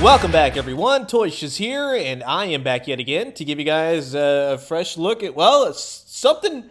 Welcome back, everyone. Toysh is here, and I am back yet again to give you guys a fresh look at, well, it's something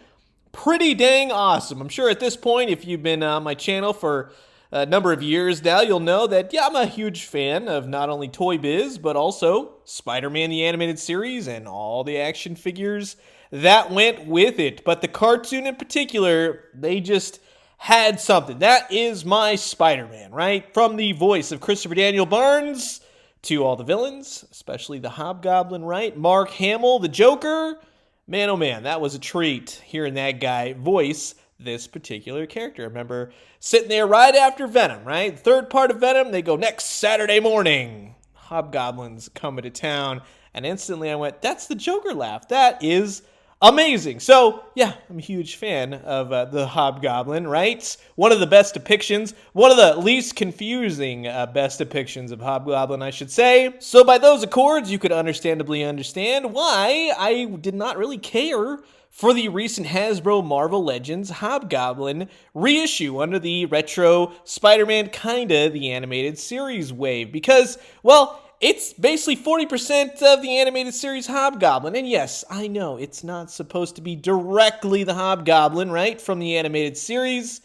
pretty dang awesome. I'm sure at this point, if you've been on my channel for a number of years now, you'll know that, yeah, I'm a huge fan of not only Toy Biz, but also Spider-Man the Animated Series and all the action figures that went with it. But the cartoon in particular, they just had something. That is my Spider-Man, right? From the voice of Christopher Daniel Barnes to all the villains, especially the Hobgoblin, right? Mark Hamill, the Joker. Man, oh man, that was a treat hearing that guy voice this particular character. I remember sitting there right after Venom, right? Third part of Venom, they go next Saturday morning. Hobgoblin's coming to town. And instantly I went, that's the Joker laugh. That is amazing. So, yeah, I'm a huge fan of the Hobgoblin, right? One of the best depictions, one of the least confusing best depictions of Hobgoblin, I should say. So by those accords, you could understandably understand why I did not really care for the recent Hasbro Marvel Legends Hobgoblin reissue under the retro Spider-Man kinda the animated series wave. Because, well, it's basically 40% of the animated series Hobgoblin. And yes, I know it's not supposed to be directly the Hobgoblin, right, from the animated series.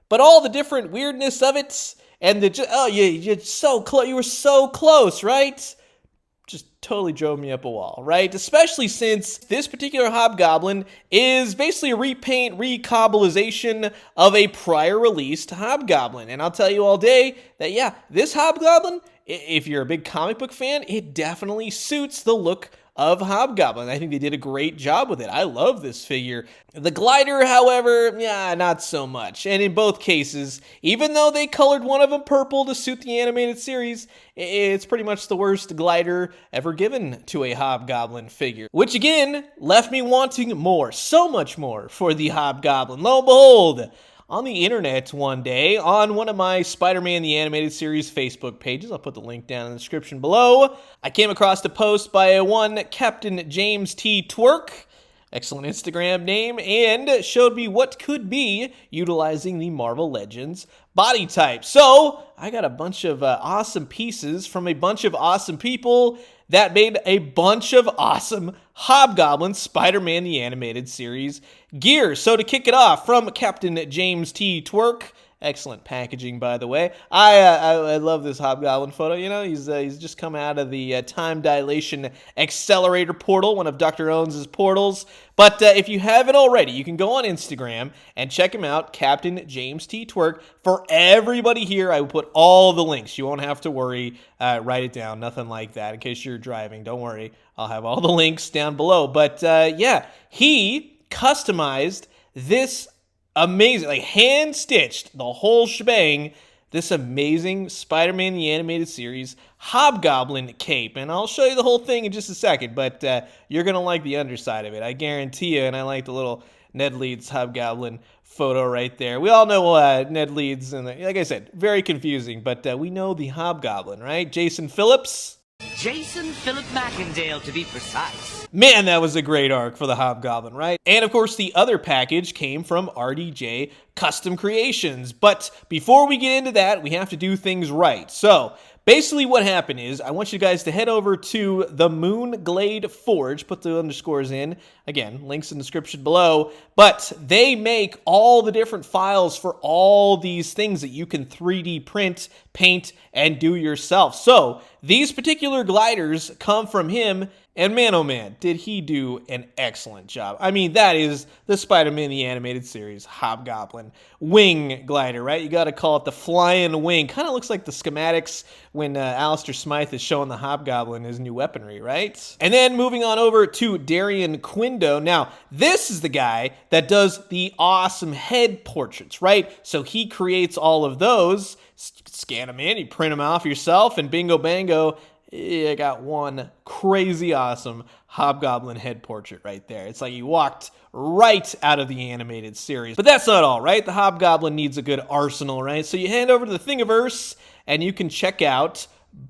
But all the different weirdness of it, and you're so close, you were so close, right? Just totally drove me up a wall, right? Especially since this particular Hobgoblin is basically a repaint, recobbleization of a prior released Hobgoblin. And I'll tell you all day that, yeah, this Hobgoblin, if you're a big comic book fan, it definitely suits the look of Hobgoblin. I think they did a great job with it. I love this figure. The glider, however, yeah, not so much. And in both cases, even though they colored one of them purple to suit the animated series, it's pretty much the worst glider ever given to a Hobgoblin figure. Which again, left me wanting more, so much more for the Hobgoblin. Lo and behold, on the internet one day, on one of my Spider-Man the Animated Series Facebook pages, I'll put the link down in the description below, I came across a post by one Captain James T. Twerk, excellent Instagram name, and showed me what could be utilizing the Marvel Legends body type. So, I got a bunch of awesome pieces from a bunch of awesome people that made a bunch of awesome Hobgoblin Spider-Man the Animated Series gear. So to kick it off, from Captain James T. Twerk, excellent packaging, by the way. I love this Hobgoblin photo. You know, he's just come out of the time dilation accelerator portal, one of Dr. Owens' portals. But if you haven't already, you can go on Instagram and check him out, Captain James T. Twerk. For everybody here, I will put all the links. You won't have to worry. Write it down. Nothing like that. In case you're driving, don't worry. I'll have all the links down below. But yeah, he customized this amazing, like hand-stitched, the whole shebang, this amazing Spider-Man the Animated Series Hobgoblin cape. And I'll show you the whole thing in just a second, but you're going to like the underside of it, I guarantee you. And I like the little Ned Leeds Hobgoblin photo right there. We all know Ned Leeds, and like I said, very confusing, but we know the Hobgoblin, right? Jason Phillips. Jason Philip Mackendale, to be precise. Man, that was a great arc for the Hobgoblin, right? And of course, the other package came from RDJ Custom Creations. But before we get into that, we have to do things right. So, basically what happened is, I want you guys to head over to the Moonglade Forge, put the underscores in, again, links in the description below, but they make all the different files for all these things that you can 3D print, paint, and do yourself. So, these particular gliders come from him, and man, oh man, did he do an excellent job. I mean, that is the Spider-Man the Animated Series Hobgoblin wing glider, right? You gotta call it the flying wing. Kind of looks like the schematics when Alistair Smythe is showing the Hobgoblin his new weaponry, right? And then moving on over to Darian Quindo. Now, this is the guy that does the awesome head portraits, right? So he creates all of those, scan them in, you print them off yourself, and bingo bango, I got one crazy awesome Hobgoblin head portrait right there. It's like he walked right out of the animated series. But that's not all, right? The Hobgoblin needs a good arsenal, right? So you head over to the Thingiverse, and you can check out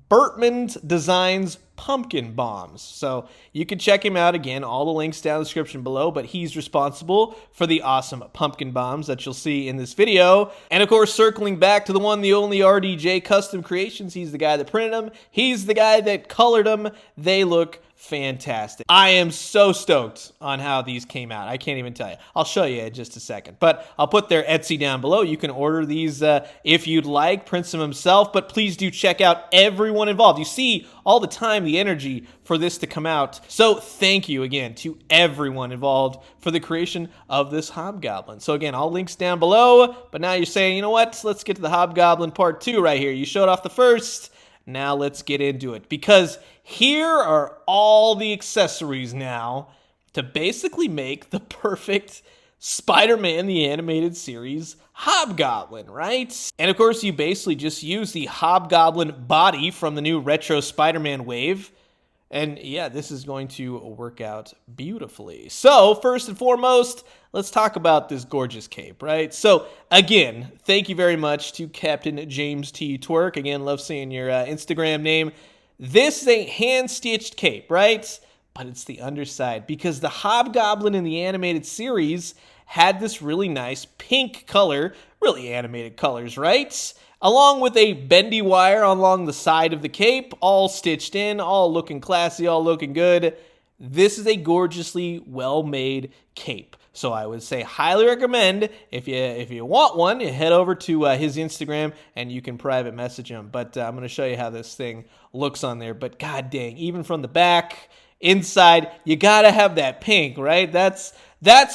Bertman Designs pumpkin bombs. So you can check him out again. All the links down in the description below, but he's responsible for the awesome pumpkin bombs that you'll see in this video. And of course, circling back to the one, the only RDJ Custom Creations, he's the guy that printed them. He's the guy that colored them. They look fantastic. I am so stoked on how these came out. I can't even tell you. I'll show you in just a second, but I'll put their Etsy down below. You can order these if you'd like. Prints them himself, but please do check out everyone involved. You see all the time the energy for this to come out. So thank you again to everyone involved for the creation of this Hobgoblin. So again, all links down below, but now you're saying, you know what? Let's get to the Hobgoblin part 2 right here. You showed off the first. Now let's get into it, because here are all the accessories now to basically make the perfect Spider-Man the Animated Series Hobgoblin, right? And of course, you basically just use the Hobgoblin body from the new retro Spider-Man wave. And yeah, this is going to work out beautifully. So first and foremost, let's talk about this gorgeous cape, right? So again, thank you very much to Captain James T. Twerk. Again, love seeing your Instagram name. This is a hand-stitched cape, right? But it's the underside, because the Hobgoblin in the animated series had this really nice pink color, really animated colors, right? Along with a bendy wire along the side of the cape, all stitched in, all looking classy, all looking good. This is a gorgeously well-made cape. So I would say highly recommend, if you want one, you head over to his Instagram and you can private message him. But I'm going to show you how this thing looks on there. But god dang, even from the back, inside, you got to have that pink, right? That's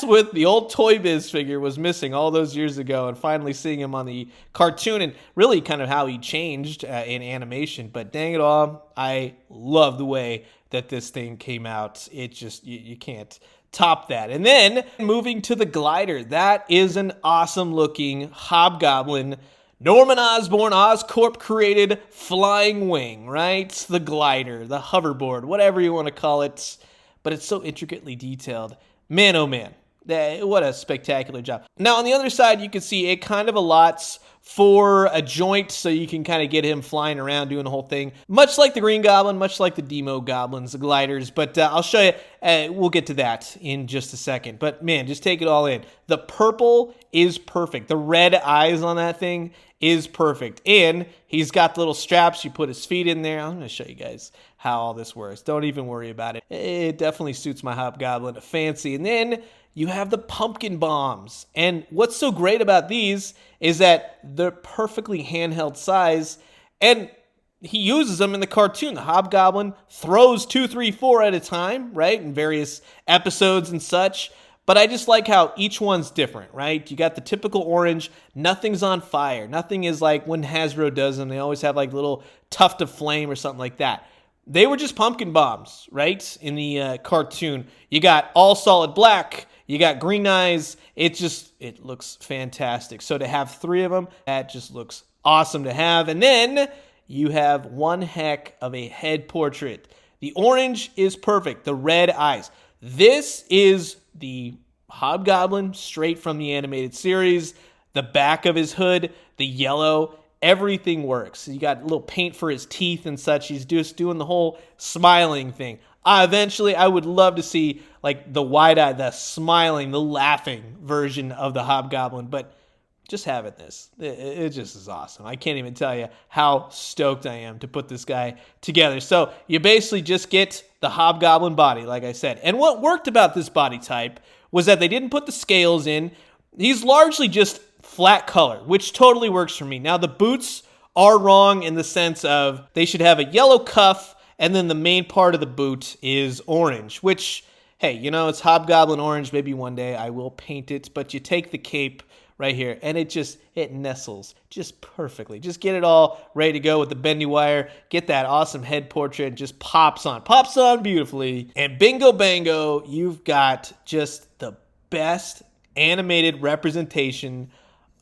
what the old Toy Biz figure was missing all those years ago, and finally seeing him on the cartoon, and really kind of how he changed in animation. But dang it all, I love the way that this thing came out. It just, you can't top that. And then moving to the glider, that is an awesome looking Hobgoblin Norman Osborn Oscorp created flying wing, right? The glider, the hoverboard, whatever you want to call it, but it's so intricately detailed. Man, oh man, what a spectacular job. Now, on the other side, you can see it kind of allots for a joint, so you can kind of get him flying around doing the whole thing. Much like the Green Goblin, much like the Demo Goblins, the gliders, but I'll show you, we'll get to that in just a second. But man, just take it all in. The purple is perfect. The red eyes on that thing is perfect. And he's got the little straps. You put his feet in there. I'm going to show you guys how all this works. Don't even worry about it. It definitely suits my Hobgoblin fancy. And then you have the pumpkin bombs. And what's so great about these is that they're perfectly handheld size, and he uses them in the cartoon. The Hobgoblin throws 2, 3, 4 at a time, right, in various episodes and such. But I just like how each one's different, right? You got the typical orange, nothing's on fire. Nothing is like when Hasbro does them, they always have like little tuft of flame or something like that. They were just pumpkin bombs, right, in the cartoon. You got all solid black, you got green eyes. It looks fantastic. So to have 3 of them, that just looks awesome to have. And then you have one heck of a head portrait. The orange is perfect. The red eyes. This is the Hobgoblin straight from the animated series. The back of his hood, the yellow, everything works. You got a little paint for his teeth and such. He's just doing the whole smiling thing. Eventually, I would love to see like the wide-eyed, the smiling, the laughing version of the Hobgoblin, but just having this, it just is awesome. I can't even tell you how stoked I am to put this guy together. So you basically just get the Hobgoblin body, like I said. And what worked about this body type was that they didn't put the scales in. He's largely just flat color, which totally works for me. Now, the boots are wrong in the sense of they should have a yellow cuff, and then the main part of the boot is orange, which, hey, you know, it's Hobgoblin orange. Maybe one day I will paint it, but you take the cape right here, and it nestles just perfectly. Just get it all ready to go with the bendy wire, get that awesome head portrait, and just pops on beautifully. And bingo bango, you've got just the best animated representation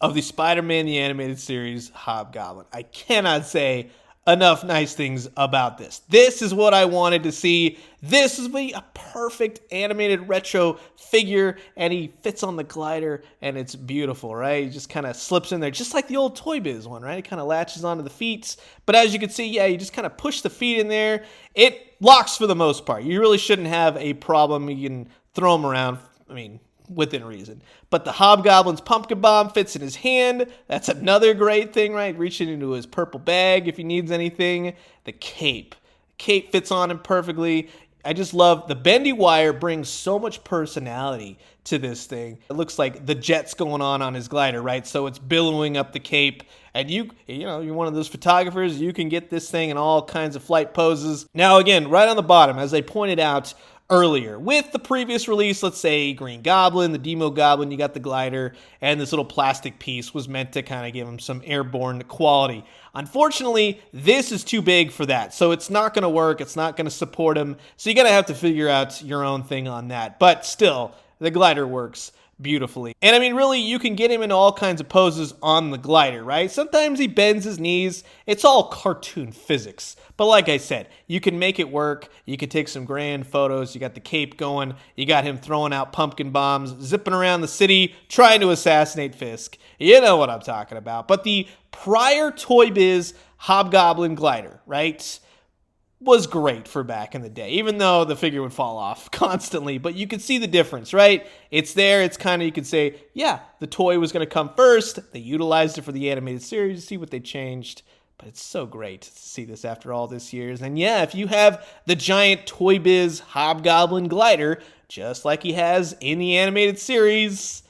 of the Spider-Man the Animated Series Hobgoblin. I cannot say enough nice things about this. This is what I wanted to see. This is a perfect animated retro figure, and he fits on the glider, and it's beautiful, right? He just kind of slips in there, just like the old Toy Biz one, right? It kind of latches onto the feet, but as you can see, yeah, you just kind of push the feet in there. It locks for the most part. You really shouldn't have a problem. You can throw them around, I mean, within reason. But the Hobgoblin's pumpkin bomb fits in his hand. That's another great thing, right? Reaching into his purple bag if he needs anything. The cape. The cape fits on him perfectly. I just love the bendy wire brings so much personality to this thing. It looks like the jets going on his glider, right? So it's billowing up the cape. And you know, you're one of those photographers. You can get this thing in all kinds of flight poses. Now, again, right on the bottom, as I pointed out earlier, with the previous release, let's say Green Goblin, the Demo Goblin, you got the glider, and this little plastic piece was meant to kind of give him some airborne quality. Unfortunately, this is too big for that, so it's not going to work. It's not going to support him, so you're going to have to figure out your own thing on that. But still, the glider works beautifully. And I mean, really, you can get him in all kinds of poses on the glider, right? Sometimes he bends his knees. It's all cartoon physics. But like I said, you can make it work. You can take some grand photos. You got the cape going. You got him throwing out pumpkin bombs, zipping around the city, trying to assassinate Fisk. You know what I'm talking about. But the prior Toy Biz Hobgoblin Glider, right, was great for back in the day, even though the figure would fall off constantly. But you could see the difference, right? It's there. It's kind of, you could say, yeah, the toy was going to come first. They utilized it for the animated series. See what they changed. But it's so great to see this after all this years. And yeah, if you have the giant Toy Biz Hobgoblin Glider, just like he has in the animated series,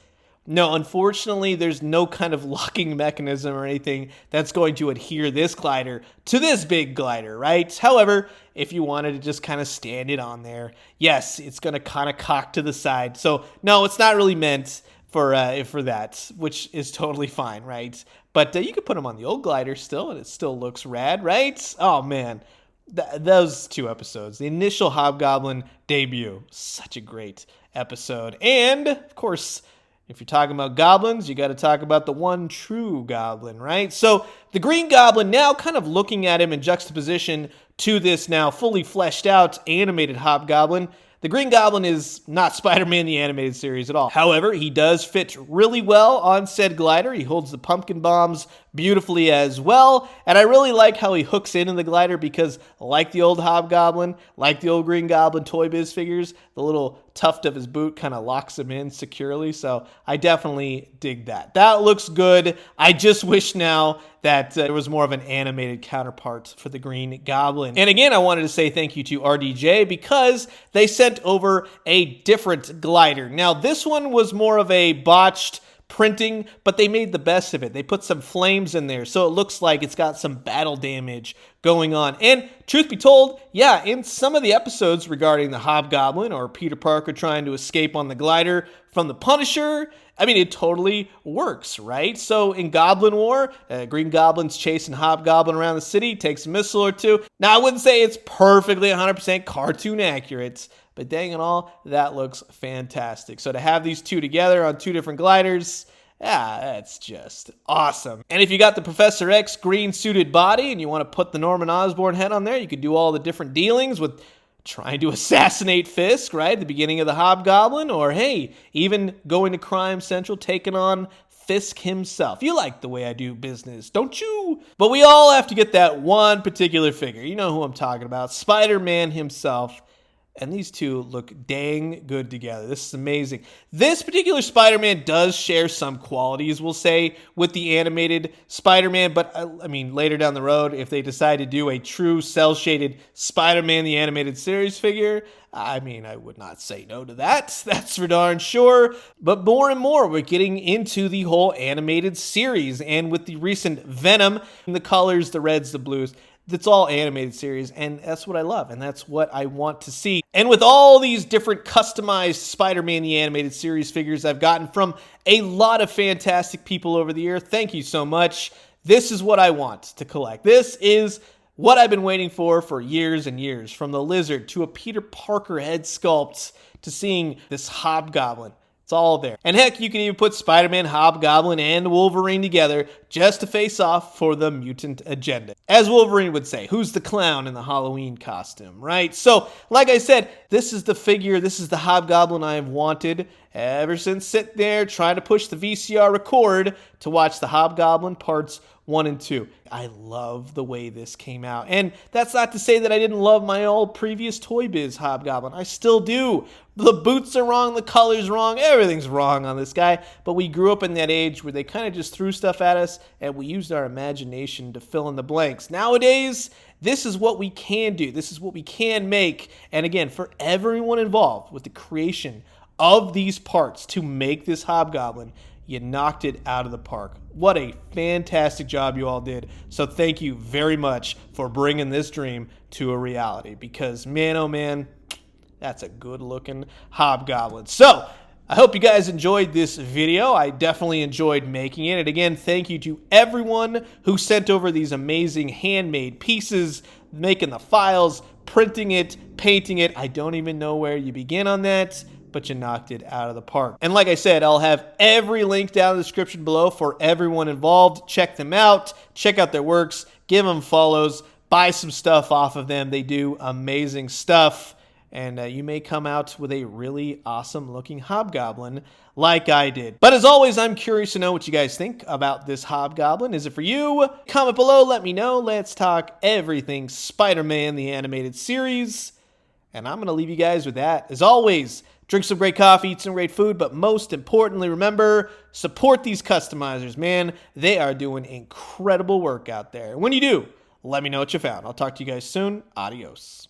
no, unfortunately, there's no kind of locking mechanism or anything that's going to adhere this glider to this big glider, right? However, if you wanted to just kind of stand it on there, yes, it's going to kind of cock to the side. So, no, it's not really meant for that, which is totally fine, right? But you could put them on the old glider still, and it still looks rad, right? Oh, man. Those two episodes, the initial Hobgoblin debut, such a great episode. And, of course, if you're talking about goblins, you got to talk about the one true goblin, right? So the Green Goblin, now kind of looking at him in juxtaposition to this now fully fleshed out animated Hobgoblin, the Green Goblin is not Spider-Man the animated series at all. However, he does fit really well on said glider. He holds the pumpkin bombs beautifully as well. And I really like how he hooks in the glider because, like the old Hobgoblin, like the old Green Goblin Toy Biz figures, the little tuft of his boot kind of locks him in securely. So I definitely dig that. That looks good. I just wish now that there was more of an animated counterpart for the Green Goblin. And again, I wanted to say thank you to RDJ because they sent over a different glider. Now, this one was more of a botched printing, but they made the best of it. They put some flames in there, so it looks like it's got some battle damage going on. And truth be told, yeah, in some of the episodes regarding the Hobgoblin or Peter Parker trying to escape on the glider from the Punisher, I mean, it totally works, right? So in Goblin War, Green Goblin's chasing Hobgoblin around the city, takes a missile or two. Now, I wouldn't say it's perfectly 100% cartoon accurate, but dang it all, that looks fantastic. So to have these two together on two different gliders, yeah, that's just awesome. And if you got the Professor X green suited body and you want to put the Norman Osborn head on there, you could do all the different dealings with trying to assassinate Fisk, right? At the beginning of the Hobgoblin, or hey, even going to Crime Central, taking on Fisk himself. You like the way I do business, don't you? But we all have to get that one particular figure. You know who I'm talking about, Spider-Man himself. And these two look dang good together. This is amazing. This particular Spider-Man does share some qualities, we'll say, with the animated Spider-Man. But, I mean, later down the road, if they decide to do a true cel-shaded Spider-Man the animated series figure, I mean, I would not say no to that. That's for darn sure. But more and more, we're getting into the whole animated series. And with the recent Venom, the colors, the reds, the blues, it's all animated series, and that's what I love, and that's what I want to see. And with all these different customized Spider-Man the Animated Series figures I've gotten from a lot of fantastic people over the year, thank you so much. This is what I want to collect. This is what I've been waiting for years and years, from the Lizard to a Peter Parker head sculpt to seeing this Hobgoblin. It's all there. And heck, you can even put Spider-Man, Hobgoblin, and Wolverine together just to face off for the mutant agenda. As Wolverine would say, who's the clown in the Halloween costume, right? So, like I said, this is the figure, this is the Hobgoblin I have wanted ever since sitting there trying to push the VCR record to watch the Hobgoblin parts 1 and 2. I love the way this came out. And that's not to say that I didn't love my old previous Toy Biz Hobgoblin. I still do. The boots are wrong, the color's wrong, everything's wrong on this guy. But we grew up in that age where they kind of just threw stuff at us and we used our imagination to fill in the blanks. Nowadays, this is what we can do. This is what we can make. And again, for everyone involved with the creation of these parts to make this Hobgoblin, you knocked it out of the park. What a fantastic job you all did. So thank you very much for bringing this dream to a reality, because man, oh man, that's a good looking Hobgoblin. So I hope you guys enjoyed this video. I definitely enjoyed making it. And again, thank you to everyone who sent over these amazing handmade pieces, making the files, printing it, painting it. I don't even know where you begin on that, but you knocked it out of the park. And like I said, I'll have every link down in the description below for everyone involved. Check them out. Check out their works. Give them follows. Buy some stuff off of them. They do amazing stuff. And you may come out with a really awesome looking Hobgoblin like I did. But as always, I'm curious to know what you guys think about this Hobgoblin. Is it for you? Comment below. Let me know. Let's talk everything Spider-Man, the animated series. And I'm going to leave you guys with that. As always, drink some great coffee, eat some great food, but most importantly, remember, support these customizers, man. They are doing incredible work out there. When you do, let me know what you found. I'll talk to you guys soon. Adios.